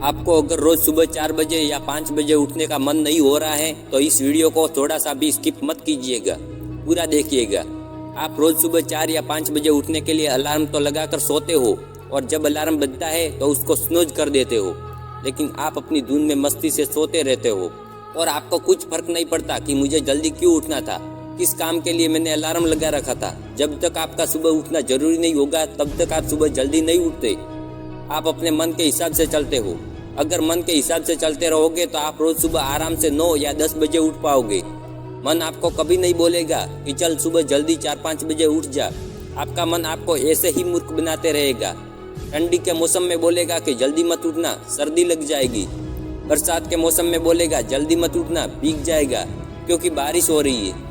आपको अगर रोज सुबह 4 बजे या 5 बजे उठने का मन नहीं हो रहा है तो इस वीडियो को थोड़ा सा भी स्किप मत कीजिएगा, पूरा देखिएगा। आप रोज सुबह 4 या 5 बजे उठने के लिए अलार्म तो लगाकर सोते हो और जब अलार्म बजता है तो उसको स्नूज कर देते हो, लेकिन आप अपनी धुन में मस्ती से सोते रहते हो और आपको कुछ फर्क नहीं पड़ता कि मुझे जल्दी क्यों उठना था, किस काम के लिए मैंने अलार्म लगा रखा था। जब तक आपका सुबह उठना जरूरी नहीं होगा तब तक आप सुबह जल्दी नहीं उठते। आप अपने मन के हिसाब से चलते हो। अगर मन के हिसाब से चलते रहोगे तो आप रोज सुबह आराम से 9 या 10 बजे उठ पाओगे। मन आपको कभी नहीं बोलेगा कि चल सुबह जल्दी 4-5 बजे उठ जा। आपका मन आपको ऐसे ही मूर्ख बनाते रहेगा। ठंडी के मौसम में बोलेगा कि जल्दी मत उठना, सर्दी लग जाएगी। बरसात के मौसम में बोलेगा जल्दी मत उठना, भीग जाएगा क्योंकि बारिश हो रही है।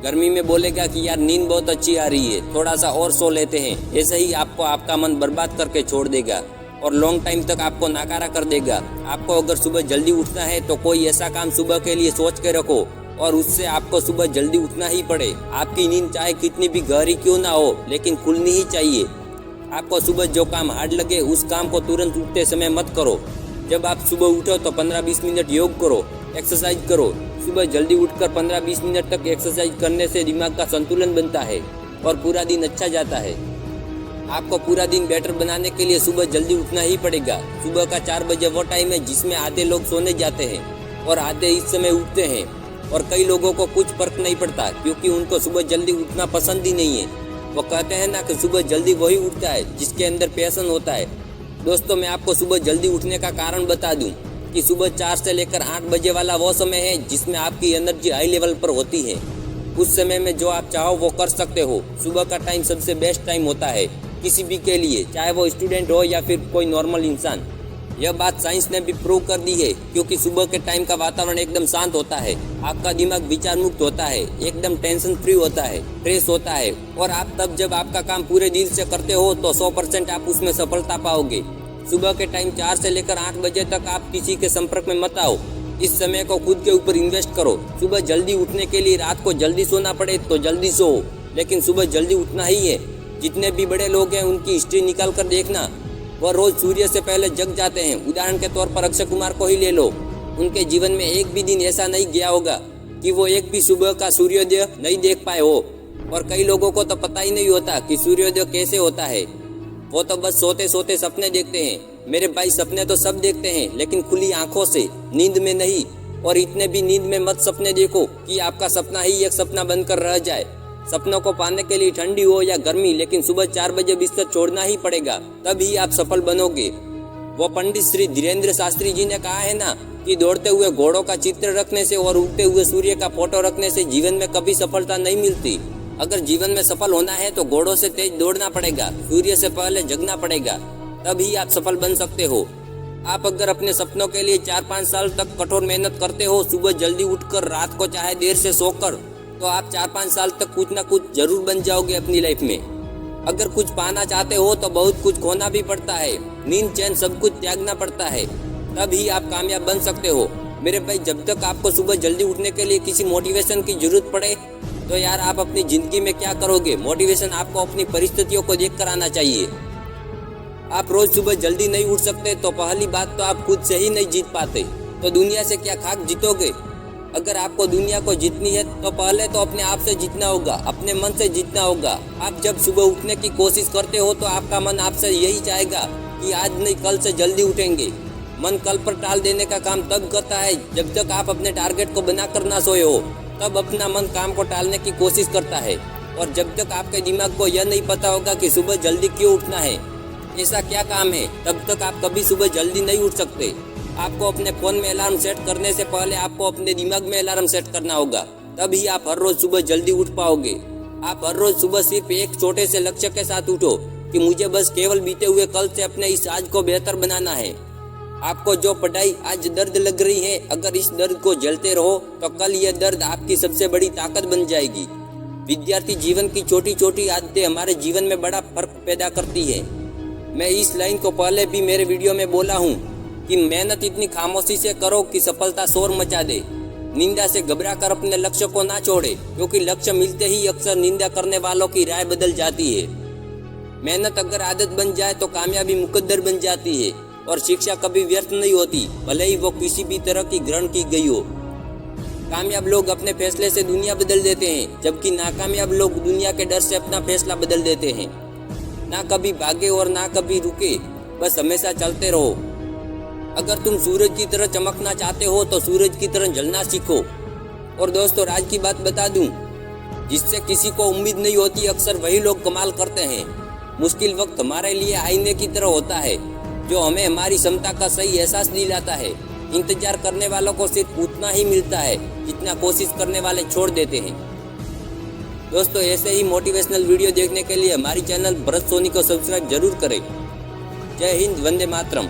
गर्मी में बोलेगा कि यार नींद बहुत अच्छी आ रही है, थोड़ा सा और सो लेते हैं। ऐसे ही आपको आपका मन बर्बाद करके छोड़ देगा और लॉन्ग टाइम तक आपको नकारा कर देगा। आपको अगर सुबह जल्दी उठना है तो कोई ऐसा काम सुबह के लिए सोच के रखो और उससे आपको सुबह जल्दी उठना ही पड़े। आपकी नींद चाहे कितनी भी गहरी क्यों ना हो, लेकिन खुलनी ही चाहिए। आपको सुबह जो काम हार्ड लगे उस काम को तुरंत उठते समय मत करो। जब आप सुबह उठो तो 15-20 मिनट योग करो, एक्सरसाइज करो। सुबह जल्दी उठकर 15-20 मिनट तक एक्सरसाइज करने से दिमाग का संतुलन बनता है और पूरा दिन अच्छा जाता है। आपको पूरा दिन बेटर बनाने के लिए सुबह जल्दी उठना ही पड़ेगा। सुबह का 4 बजे वो टाइम है जिसमें आधे लोग सोने जाते हैं और आधे इस समय उठते हैं और कई लोगों को कुछ फर्क नहीं पड़ता क्योंकि उनको सुबह जल्दी उठना पसंद ही नहीं है। वो कहते हैं ना कि सुबह जल्दी वही उठता है जिसके अंदर पैशन होता है। दोस्तों, मैं आपको सुबह जल्दी उठने का कारण बता दूं कि सुबह 4 से लेकर 8 बजे वाला वो समय है जिसमें आपकी एनर्जी हाई लेवल पर होती है। उस समय में जो आप चाहो वो कर सकते हो। सुबह का टाइम सबसे बेस्ट टाइम होता है किसी भी के लिए, चाहे वो स्टूडेंट हो या फिर कोई नॉर्मल इंसान। यह बात साइंस ने भी प्रूव कर दी है क्योंकि सुबह के टाइम का वातावरण एकदम शांत होता है। आपका दिमाग विचार मुक्त होता है, एकदम टेंशन फ्री होता है, फ्रेश होता है और आप तब जब आपका काम पूरे दिल से करते हो तो 100% आप उसमें सफलता पाओगे। सुबह के टाइम 4 से लेकर 8 बजे तक आप किसी के संपर्क में मत आओ। इस समय को खुद के ऊपर इन्वेस्ट करो। सुबह जल्दी उठने के लिए रात को जल्दी सोना पड़े तो जल्दी सो, लेकिन सुबह जल्दी उठना ही है। जितने भी बड़े लोग हैं उनकी हिस्ट्री निकाल कर देखना, वह रोज सूर्य से पहले जग जाते हैं। उदाहरण के तौर पर अक्षय कुमार को ही ले लो। उनके जीवन में एक भी दिन ऐसा नहीं गया होगा कि वो एक भी सुबह का सूर्योदय नहीं देख पाए हो। और कई लोगों को तो पता ही नहीं होता कि सूर्योदय कैसे होता है। वो तो बस सोते सोते सपने देखते हैं। मेरे भाई, सपने तो सब देखते हैं लेकिन खुली आंखों से, नींद में नहीं। और इतने भी नींद में मत सपने देखो कि आपका सपना ही एक सपना बनकर रह जाए। सपनों को पाने के लिए ठंडी हो या गर्मी, लेकिन सुबह 4 बजे बिस्तर छोड़ना ही पड़ेगा, तभी आप सफल बनोगे। वो पंडित श्री धीरेन्द्र शास्त्री जी ने कहा है ना कि दौड़ते हुए घोड़ों का चित्र रखने से और उगते हुए सूर्य का फोटो रखने से जीवन में कभी सफलता नहीं मिलती। अगर जीवन में सफल होना है तो घोड़ों से तेज दौड़ना पड़ेगा, सूर्य से पहले जगना पड़ेगा, तभी आप सफल बन सकते हो। आप अगर अपने सपनों के लिए 4-5 साल तक कठोर मेहनत करते हो, सुबह जल्दी उठकर, रात को चाहे देर से सोकर, तो आप 4-5 साल तक कुछ ना कुछ जरूर बन जाओगे अपनी लाइफ में। अगर कुछ पाना चाहते हो तो बहुत कुछ खोना भी पड़ता है। नींद, चैन, सब कुछ त्यागना पड़ता है, तभी आप कामयाब बन सकते हो। मेरे भाई, जब तक आपको सुबह जल्दी उठने के लिए किसी मोटिवेशन की जरूरत पड़े तो यार आप अपनी जिंदगी में क्या करोगे? मोटिवेशन आपको अपनी परिस्थितियों को देख कर आना चाहिए। आप रोज सुबह जल्दी नहीं उठ सकते तो पहली बात तो आप खुद से ही नहीं जीत पाते, तो दुनिया से क्या खाक जीतोगे? अगर आपको दुनिया को जीतनी है तो पहले तो अपने आप से जीतना होगा, अपने मन से जीतना होगा। आप जब सुबह उठने की कोशिश करते हो तो आपका मन आपसे यही चाहेगा कि आज नहीं कल से जल्दी उठेंगे। मन कल पर टाल देने का काम तब करता है जब तक आप अपने टारगेट को बनाकर ना सोए हो, तब अपना मन काम को टालने की कोशिश करता है। और जब तक आपके दिमाग को यह नहीं पता होगा कि सुबह जल्दी क्यों उठना है, ऐसा क्या काम है, तब तक आप कभी सुबह जल्दी नहीं उठ सकते। आपको अपने फोन में अलार्म सेट करने से पहले आपको अपने दिमाग में अलार्म सेट करना होगा, तभी आप हर रोज सुबह जल्दी उठ पाओगे। आप हर रोज सुबह सिर्फ एक छोटे से लक्ष्य के साथ उठो कि मुझे बस केवल बीते हुए कल से अपने इस आज को बेहतर बनाना है। आपको जो पढ़ाई आज दर्द लग रही है, अगर इस दर्द को झेलते रहो तो कल यह दर्द आपकी सबसे बड़ी ताकत बन जाएगी। विद्यार्थी जीवन की छोटी छोटी आदतें हमारे जीवन में बड़ा फर्क पैदा करती है। मैं इस लाइन को पहले भी मेरे वीडियो में बोला हूँ कि मेहनत इतनी खामोशी से करो कि सफलता शोर मचा दे। निंदा से घबरा कर अपने लक्ष्य को ना छोड़े, क्योंकि लक्ष्य मिलते ही अक्सर निंदा करने वालों की राय बदल जाती है। मेहनत अगर आदत बन जाए तो कामयाबी मुकद्दर बन जाती है। और शिक्षा कभी व्यर्थ नहीं होती, भले ही वो किसी भी तरह की ग्रहण की गई हो। कामयाब लोग अपने फैसले से दुनिया बदल देते हैं, जबकि नाकामयाब लोग दुनिया के डर से अपना फैसला बदल देते हैं। ना कभी भागे और ना कभी रुके, बस हमेशा चलते रहो। अगर तुम सूरज की तरह चमकना चाहते हो तो सूरज की तरह जलना सीखो। और दोस्तों, राज की बात बता दूं, जिससे किसी को उम्मीद नहीं होती, अक्सर वही लोग कमाल करते हैं। मुश्किल वक्त हमारे लिए आईने की तरह होता है, जो हमें हमारी क्षमता का सही एहसास दिलाता है। इंतजार करने वालों को सिर्फ उतना ही मिलता है जितना कोशिश करने वाले छोड़ देते हैं। दोस्तों, ऐसे ही मोटिवेशनल वीडियो देखने के लिए हमारी चैनल भरत सोनी को सब्सक्राइब जरूर करें। जय हिंद, वंदे मातरम।